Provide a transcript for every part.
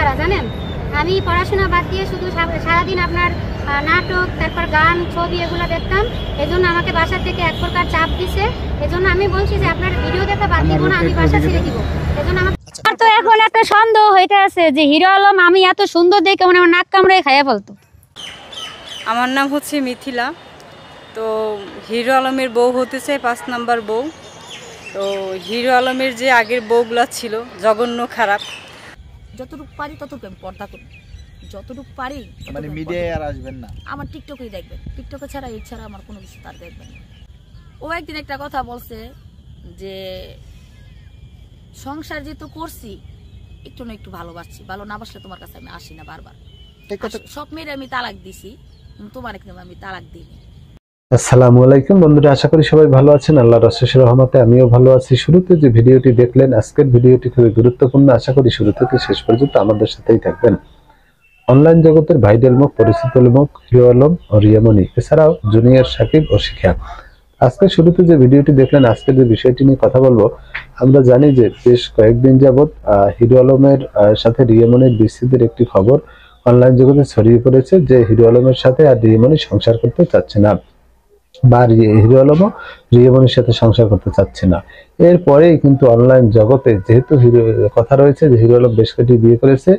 ছাড়া, জানেন। আমি পড়াশোনা বাদ দিয়ে শুধু সারাদিন আপনার নাটক, তারপর গান, ছবি এগুলো দেখতাম। এজন্য আমাকে বাসা থেকে এক প্রকার চাপ দিছে। এজন্য আমি বলছি যে আপনার ভিডিও দেখা বাদ দিব না, আমি বাসা ছেড়ে দিব। এজন্য আমার তো এখন একটা সন্দেহ হইতে আছে যে হিরো আলম আমি এত সুন্দর দেখে মানে আমার নাক কামড়ে খাইয়া ফেলতো। আমার নাম হচ্ছে মিথিলা। তো হিরো আলমের বউ হতে চাই 5 নাম্বার বউ। তো হিরো আলমের যে আগের বউগুলা ছিল জঘন্য খারাপ। যতটুকু পারি ততটুকু আমি পর্দা করি, যতটুকু পারি। মানে মিডিয়ায় আর আসবেন না, আমার টিকটকেই দেখবেন, টিকটকে ছাড়া এর ছাড়া আমার কোনো কিছু তার দেখবেন না। ও একদিন একটা কথা বলছে যে সংসার যেহেতু করছি একটু না একটু ভালোবাসছি, ভালো না বাসলে তোমার কাছে আমি আসি না বারবার। সব মেয়ের আমি তালাক দিছি, তোমার কিন্তু আমি তালাক দিইনি। আসসালামু আলাইকুম বন্ধুরা, আশা করি সবাই ভালো আছেন। আল্লাহর অশেষ রহমতে আমিও ভালো আছি। শুরুতে যে ভিডিওটি দেখলেন, আজকের ভিডিওটি খুবই গুরুত্বপূর্ণ। আশা করি শুরু থেকে শেষ পর্যন্ত আমাদের সাথেই থাকবেন। অনলাইন জগতের ভাইরাল মুখ, পরিচিত মুখ হিরো আলম ও রিয়ামণি, এছাড়াও জুনিয়র সাকিব ও শিখা। আজকে শুরুতে যে ভিডিওটি দেখলেন, আজকে যে বিষয়টি নিয়ে কথা বলবো, আমরা জানি যে বেশ কয়েকদিন যাবৎ হিরো আলমের সাথে রিয়ামণির বিচ্ছেদের একটি খবর অনলাইন জগতে ছড়িয়ে পড়েছে যে হিরো আলমের সাথে আর রিয়ামণি সংসার করতে চাচ্ছে না, বা হিরো আলমও রিয়ামণির সাথে সংসার করতে চাচ্ছে না। এরপরেই কিন্তু অনলাইন জগতে যেহেতু কথা রয়েছে যে হিরো আলম বেশ কয়েকটি বিয়ে করেছে,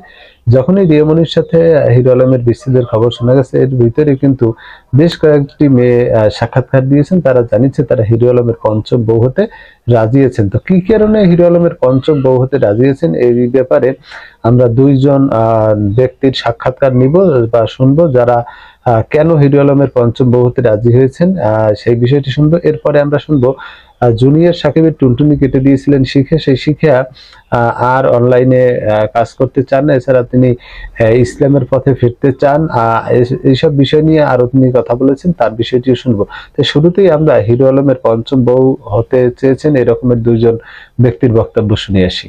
যখনই রিয়ামণির সাথে হিরো আলমের বিচ্ছেদের খবর শোনা গেছে, এর ভিতরে কিন্তু বেশ কয়েকটি মেয়ে সাক্ষাৎকার দিয়েছেন। তারা জানিয়েছে তারা হিরো আলমের পঞ্চম বউ হতে রাজি আছেন। তো কি কারণে হিরো আলমের পঞ্চম বউ হতে রাজি আছেন, এই ব্যাপারে আমরা দুইজন ব্যক্তির সাক্ষাৎকার নিব বা শুনবো, যারা কেন হিরো আলমের পঞ্চম বউ হতে রাজি হয়েছেন সেই বিষয়টি শুনবো। এরপরে আমরা শুনবো জুনিয়র সাকিবের টুনটুনি কেটে দিয়েছিলেন শিখা, সেই শিখা আর অনলাইনে কাজ করতে চান না, এছাড়া তিনি ইসলামের পথে ফিরতে চান। এইসব বিষয় নিয়ে আরো তিনি কথা বলেছেন, তার বিষয়টিও শুনবো। তো শুরুতেই আমরা হিরো আলমের পঞ্চম বউ হতে চেয়েছেন এরকমের দুইজন ব্যক্তির বক্তব্য শুনে আসি।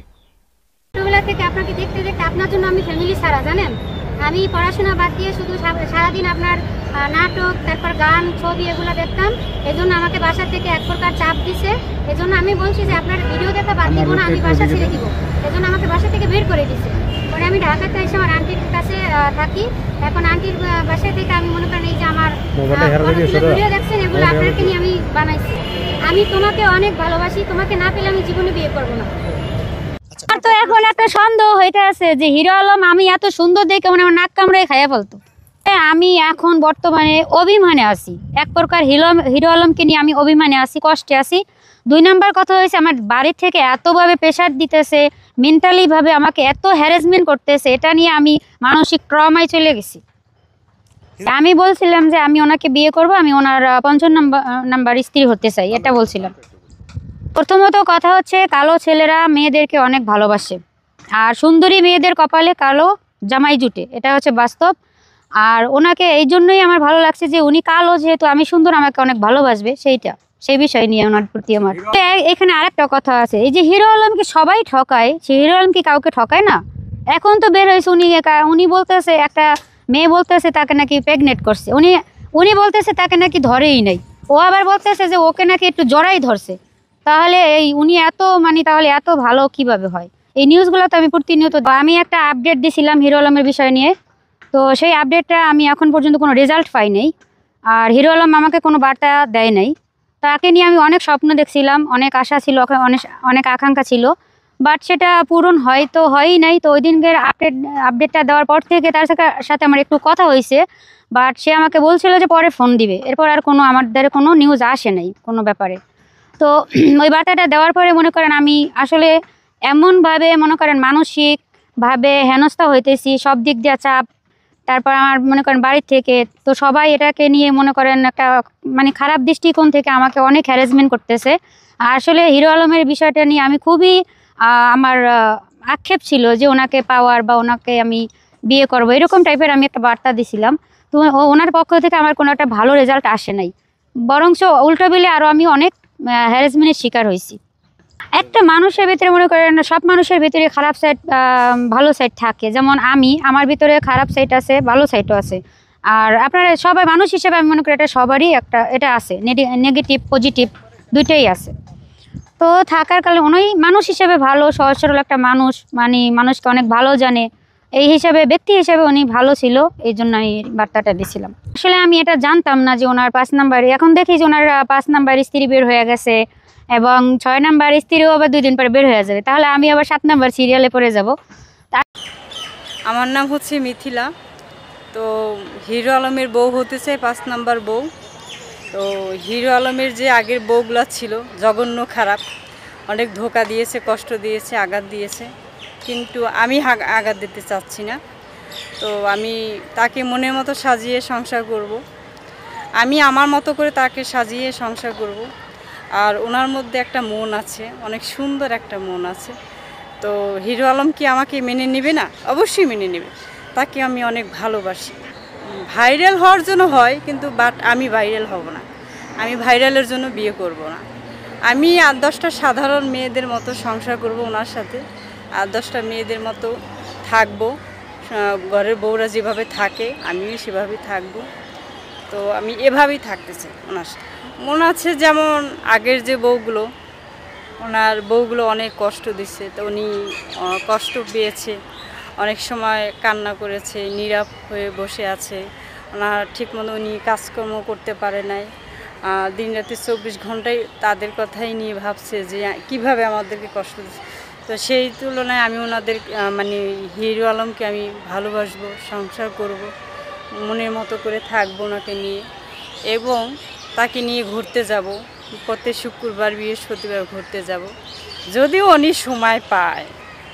ছোটবেলা থেকে আপনাকে দেখতে দেখতে আপনার জন্য আমি ফ্যামিলি ছাড়া, জানেন। আমি পড়াশোনা বাদ দিয়ে শুধু সারাদিন আপনার নাটক, তারপর গান, ছবি এগুলো দেখতাম। এজন্য আমাকে বাসা থেকে এক প্রকার চাপ দিছে। এজন্য আমি বলছি যে আপনার ভিডিও দেখা বাদ দিব না, আমি বাসা ছেড়ে দিব। এজন্য আমাকে বাসা থেকে বের করে দিছে। পরে আমি ঢাকাতে এসে আমার আন্টির কাছে থাকি। এখন আন্টির বাসা থেকে আমি মনে করেন এই যে আমার ভিডিও দেখছেন, এগুলো আপনাকে নিয়ে আমি বানাইছি। আমি তোমাকে অনেক ভালোবাসি, তোমাকে না পেলে আমি জীবনে বিয়ে করবো না। আর তো এখন একটা সন্দেহ হইতে আছে যে হিরো আলম আমি এত সুন্দর দেখে মানে আমার নাক কামড়ে খাইয়া ফেলতো। আমি এখন বর্তমানে অভিমানে আছি, এক প্রকার হিরো আলমকে নিয়ে আমি অভিমানে আছি, কষ্টে আছি। 2 নাম্বার কথা হয়েছে, আমার বাড়ি থেকে এতভাবে প্রেশার দিতেছে, মেন্টালি ভাবে আমাকে এত হ্যারাসমেন্ট করতেছে, এটা নিয়ে আমি মানসিক ট্রমায় চলে গেছি। আমি বলছিলাম যে আমি ওনাকে বিয়ে করব, আমি ওনার 5 নাম্বার স্ত্রী হতে চাই, এটা বলছিলাম। প্রথমত কথা হচ্ছে, কালো ছেলেরা মেয়েদেরকে অনেক ভালোবাসে, আর সুন্দরী মেয়েদের কপালে কালো জামাই জুটে, এটা হচ্ছে বাস্তব। আর ওনাকে এই জন্যই আমার ভালো লাগছে যে উনি কালো, যেহেতু আমি সুন্দর, আমাকে অনেক ভালোবাসবে, সেই বিষয় নিয়ে ওনার প্রতি আমার। এখানে আরেকটা কথা আছে, এই যে হিরো আলমকে সবাই ঠকায়, সে হিরো আলম কি কাউকে ঠকায় না? এখন তো বের হয়েছে উনি বলতেছে, একটা মেয়ে বলতেছে তাকে নাকি প্রেগনেন্ট করছে, উনি বলতেছে তাকে নাকি ধরেই নাই, ও আবার বলতেছে যে ওকে নাকি একটু জড়াই ধরছে। তাহলে উনি তাহলে এত ভালো কিভাবে হয়? এই নিউজগুলো তো আমি প্রতিনিয়ত, আমি একটা আপডেট দিয়েছিলাম হিরো আলমের বিষয় নিয়ে, তো সেই আপডেটটা আমি এখন পর্যন্ত কোনো রেজাল্ট পাই নাই। আর হিরো আলম আমাকে কোনো বার্তা দেয় নাই। তাকে নিয়ে আমি অনেক স্বপ্ন দেখছিলাম, অনেক আশা ছিল, অনেক আকাঙ্ক্ষা ছিল, বাট সেটা পূরণ হয়ই নাই। তো ওই দিনকের আপডেটটা দেওয়ার পর থেকে তার সাথে আমার একটু কথা হয়েছে, বাট সে আমাকে বলছিল যে পরে ফোন দিবে। এরপর আর আমাদের কোনো নিউজ আসে নাই কোনো ব্যাপারে। তো ওই বার্তাটা দেওয়ার পরে মনে করেন আমি আসলে এমনভাবে মনে করেন মানসিকভাবে হেনস্থা হইতেছি, সব দিক দিয়ে চাপ। তারপর আমার মনে করেন বাড়ির থেকে তো সবাই এটাকে নিয়ে মনে করেন একটা খারাপ দৃষ্টিকোণ থেকে আমাকে অনেক হ্যারাসমেন্ট করতেছে। আর আসলে হিরো আলমের বিষয়টা নিয়ে আমি খুবই আমার আক্ষেপ ছিল যে ওনাকে পাওয়ার বা ওনাকে আমি বিয়ে করবো, এরকম টাইপের আমি একটা বার্তা দিছিলাম। তো ওনার পক্ষ থেকে আমার কোনো একটা ভালো রেজাল্ট আসে নাই, বরঞ্চ উল্টো বিলে আরও আমি অনেক হ্যারাসমেন্টের শিকার হয়েছি। একটা মানুষের ভিতরে মনে করেন সব মানুষের ভিতরে খারাপ সাইড, ভালো সাইড থাকে। যেমন আমার ভিতরে খারাপ সাইড আছে, ভালো সাইডও আছে। আর আপনারা সবাই মানুষ হিসেবে আমি মনে করি এটা সবারই এটা আছে, নেগেটিভ পজিটিভ দুইটাই আছে। তো থাকার কারণে উনি মানুষ হিসেবে ভালো, সহজ সরল একটা মানুষ, মানুষকে অনেক ভালো জানে। এই হিসাবে ব্যক্তি হিসাবে উনি ভালো ছিল, এই জন্য আমি বার্তাটা দিয়েছিলাম। আসলে আমি এটা জানতাম না যে ওনার 5 নাম্বার, এখন দেখি যে ওনার 5 নাম্বার স্ত্রী বের হয়ে গেছে এবং 6 নাম্বার স্ত্রীও আবার 2 দিন পরে বের হয়ে যাবে, তাহলে আমি আবার 7 নাম্বার সিরিয়ালে পড়ে যাব। আমার নাম হচ্ছে মিথিলা। তো হিরো আলমের বউ হতে চাই 5 নাম্বার বউ। তো হিরো আলমের যে আগের বউগুলো ছিল জঘন্য খারাপ, অনেক ধোকা দিয়েছে, কষ্ট দিয়েছে, আঘাত দিয়েছে, কিন্তু আমি আঘাত দিতে চাচ্ছি না। তো আমি তাকে মনের মতো সাজিয়ে সংসার করব, আমি আমার মতো করে তাকে সাজিয়ে সংসার করব। আর ওনার মধ্যে একটা মন আছে, অনেক সুন্দর একটা মন আছে। তো হিরো আলম কি আমাকে মেনে নেবে না? অবশ্যই মেনে নেবে। তাকে আমি অনেক ভালোবাসি। ভাইরাল হওয়ার জন্য হয়, কিন্তু বাট আমি ভাইরাল হব না, আমি ভাইরালের জন্য বিয়ে করব না। আমি 8-10টা সাধারণ মেয়েদের মতো সংসার করব ওনার সাথে, 8-10টা মেয়েদের মতো থাকবো, ঘরের বউরা যেভাবে থাকে আমিও সেভাবেই থাকবো। তো আমি এভাবেই থাকতে চাই ওনার সাথে। মনে আছে যেমন আগের যে বউগুলো, ওনার বউগুলো অনেক কষ্ট দিচ্ছে, তো উনি কষ্ট পেয়েছে, অনেক সময় কান্না করেছে, নীরব হয়ে বসে আছে। ওনার ঠিকমতো উনি কাজকর্ম করতে পারে নাই, দিন রাতে 24 ঘন্টায় তাদের কথাই নিয়ে ভাবছে যে কিভাবে আমাদেরকে কষ্ট দিচ্ছে। তো সেই তুলনায় আমি ওনাদের মানে হিরো আলমকে আমি ভালোবাসবো, সংসার করব, মনের মতো করে থাকবো ওনাকে নিয়ে, এবং তাকে নিয়ে ঘুরতে যাব, প্রত্যেক শুক্রবার বৃহস্পতিবার ঘুরতে যাব, যদিও উনি সময় পায়।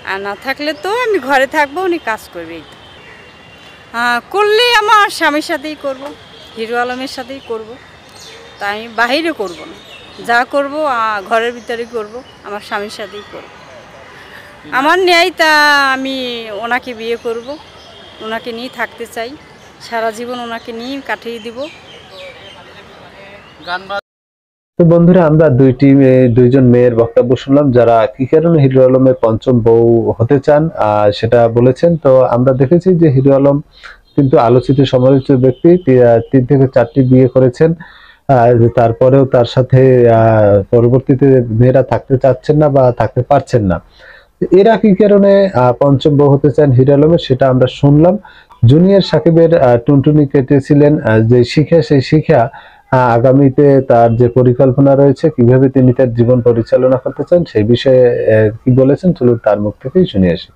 আর না থাকলে তো আমি ঘরে থাকবো, উনি কাজ করবে। এই তো করলে আমার স্বামীর সাথেই করব, হিরো আলমের সাথেই করব, তাই আমি বাহিরে করব না। যা করব ঘরের ভিতরেই করব, আমার স্বামীর সাথেই করব। আমার ন্যায় তা আমি ওনাকে বিয়ে করব, ওনাকে নিয়ে থাকতে চাই, সারা জীবন ওনাকে নিয়ে কাটিয়ে দিব। তো বন্ধুরা, আমরা দুইজন মেয়ের বক্তব্য শুনলাম যারা কি কারণে হিরো আলমের 5ম বউ হতে চান সেটা বলেছেন। তো আমরা দেখেছি যে হিরো আলম কিন্তু আলোচিত সমালোচিত ব্যক্তি, 3 থেকে 4টি বিয়ে করেছেন, তারপরেও তার সাথে পরবর্তীতে মেয়েরা থাকতে চাচ্ছেন না বা থাকতে পারছেন না। এরা কি কারণে 5ম বউ হতে চান হিরো আলমের, সেটা আমরা শুনলাম। জুনিয়র সাকিবের টুনটুনি কেটেছিলেন যে শিখা, সেই শিখা আগামীতে তার যে পরিকল্পনা রয়েছে, কিভাবে তিনি তার জীবন পরিচালনা করতে চান সেই বিষয়ে কি বলেছেন, চলুন তার মুখ থেকেই শুনে আসি।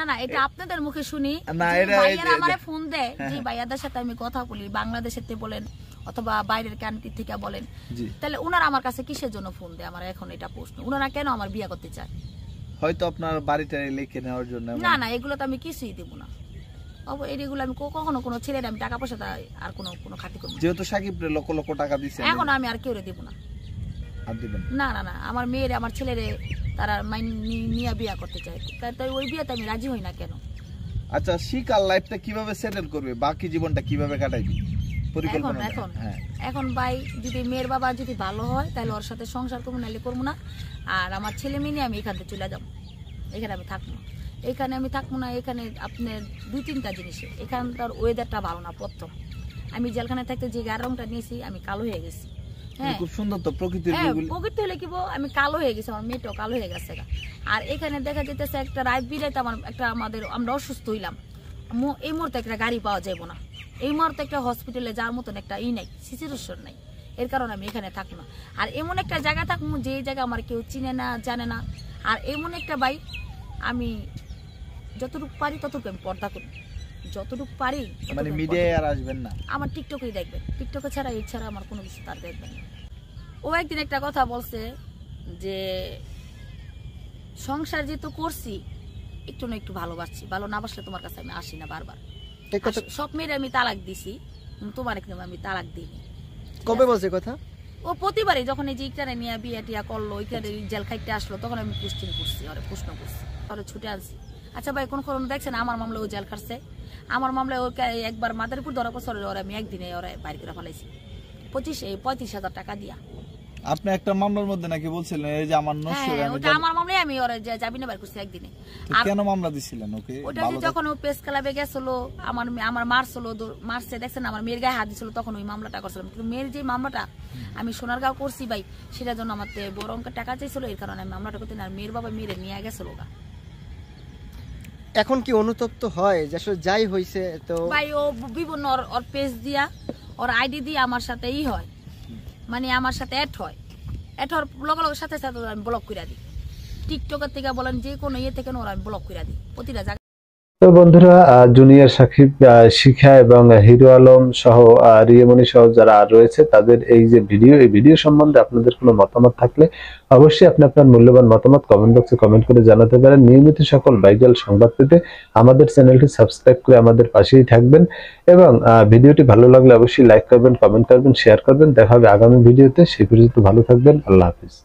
না এটা আপনাদের মুখে শুনি। ভাইয়ারা আমারে ফোন দেয়, যে ভাইয়াদের সাথে আমি কথা বলি, বাংলাদেশের থেকে বলেন অথবা বাইরের কান্ট্রি থেকে বলেন, তাহলে ওনারা আমার কাছে কিসের জন্য ফোন দেয়? আমার এখন এটা প্রশ্ন, ওনারা কেন আমার বিয়ে করতে চায়? হয়তো আপনার বাড়িটা লিখে নেওয়ার জন্য। না এগুলো তো আমি কিছুই দেবো না, এগুলো আমি কখনো কোনো ছেলের আমি টাকা পয়সা আর কোনো খাতি করবো। যেহেতু সাকিব লক্ষ লক্ষ টাকা দিচ্ছে, এখন আমি আর কেউ দেবো না। না আমার মেয়েরে, আমার ছেলেরে তারা নিয়ে বিয়ে করতে চায়, তাই ওই বিয়েতে আমি রাজি হই না কেন? আচ্ছা, শিকার লাইফটা কিভাবে সেটেল করবে, বাকি জীবনটা কিভাবে কাটাইবে পরিকল্পনা? এখন ভাই, যদি মেয়ের বাবা যদি ভালো হয় তাহলে ওর সাথে সংসার করবো, নাহলে করবো না। আর আমার ছেলে মেয়ে নিয়ে আমি এখান থেকে চলে যাবো, এখানে আমি থাকবো না। এখানে আপনার 2-3টা জিনিস, এখানকার ওয়েদারটা ভালো না। প্রথম, আমি জেলখানে থাকতে যে গায়ের রংটা নিয়েছি, আমি কালো হয়ে গেছি। হ্যাঁ, খুব সুন্দর তো প্রকৃতি হলে কি আমি কালো হয়ে গেছি, আমার মেয়েটাও কালো হয়ে গেছে। আর এখানে দেখা যেতেছে একটা রাত বিরাইতে আমরা অসুস্থ হইলাম, এই মুহূর্তে একটা গাড়ি পাওয়া যাবো না, এই মুহূর্তে একটা হসপিটালে যাওয়ার মতন একটা নাই, সিচুয়েশন নাই। এর কারণে আমি এখানে থাকবো না। আর এমন একটা জায়গা থাকবো যে জায়গা আমার কেউ চিনে না, জানে না। আর এমন একটা ভাই, আমি যতটুকু পারি ততটুকু আমি পর্দা করি, যতটুকু পারি। মানে মিডিয়ায় আর আসবেন না, আমার টিকটকেই দেখবেন, টিকটকে ছাড়া এছাড়া আমার কোনো কিছু তার দেখবেন না। ও একদিন একটা কথা বলছে যে সংসার যেহেতু করছি, একটু না একটু ভালোবাসছি, ভালো না বাসলে তোমার কাছে আমি আসি না বারবার। সব মেয়ের আমি তালাক দিছি, তোমার কিন্তু আমি তালাক দিইনি। কবে বলছে কথা? ও প্রতিবারই যখন এই যে ইটারে নিয়ে বিয়ে টিয়া করলো, ইটারে জেল খাইতে আসলো, তখন আমি প্রশ্ন করছি, ছুটে আসছি। আচ্ছা ভাই, কোন দেখছেন আমার মামলা ও জেল খাটছে? আমার মামলায় ওকে একবার মাদারীপুর ধরা বছর ওরা আমি একদিনে ওরা বাড়ি করে ফেলাইছি 35,000 টাকা দিয়া। আপনি একটা মামলার মধ্যে নাকি বলছিলেন এই যে আমার আমার মামলায় আমি ওরা জামিনে বের করছি একদিনে। আর কেন মামলা দিছিলেন ওকে? ওটা যখন ও প্রেস ক্লাবে গেছিল, আমার মারছে দেখছেন, আমার মেয়ের গায়ে হাত দিছিল, তখন ওই মামলাটা করছিলাম। কিন্তু মেয়ের যে মামলাটা আমি সোনারগাঁও করছি ভাই, সেটার জন্য আমার বড় অঙ্কের টাকা চাইছিল, এর কারণে আমি মামলাটা করতে না। আর মেয়ের বাবা মেয়েরে নিয়ে গেছিল। এখন কি অনুতপ্ত হয় যে আসলে যাই হয়েছে তো ভাই ও বিভিন্ন ওর পেজ দিয়া ওর আইডি দিয়ে আমার সাথে হয়, মানে আমার সাথে অ্যাড হয়, অ্যাড হওয়ার লগে লগে সাথে সাথে আমি ব্লক করে দিই। টিকটকের থেকে বলেন যে কোনো ইয়ে থেকে ওরা আমি ব্লক করে দিই প্রতিটা জায়গায়। তো বন্ধুরা, জুনিয়র সাকিব, শিখা এবং হিরো আলম সহ রিয়ামণি সহ যারা রয়েছে তাদের এই যে এই ভিডিও সম্বন্ধে আপনাদের কোনো মতামত থাকলে অবশ্যই আপনি আপনার মূল্যবান মতামত কমেন্ট বক্সে কমেন্ট করে জানাতে পারেন। নিয়মিত সকল ভাইরাল সংবাদ পেতে আমাদের চ্যানেলটি সাবস্ক্রাইব করে আমাদের পাশেই থাকবেন এবং ভিডিওটি ভালো লাগলে অবশ্যই লাইক করবেন, কমেন্ট করবেন, শেয়ার করবেন। দেখা হবে আগামী ভিডিওতে। সেই পর্যন্ত ভালো থাকবেন। আল্লাহ হাফিজ।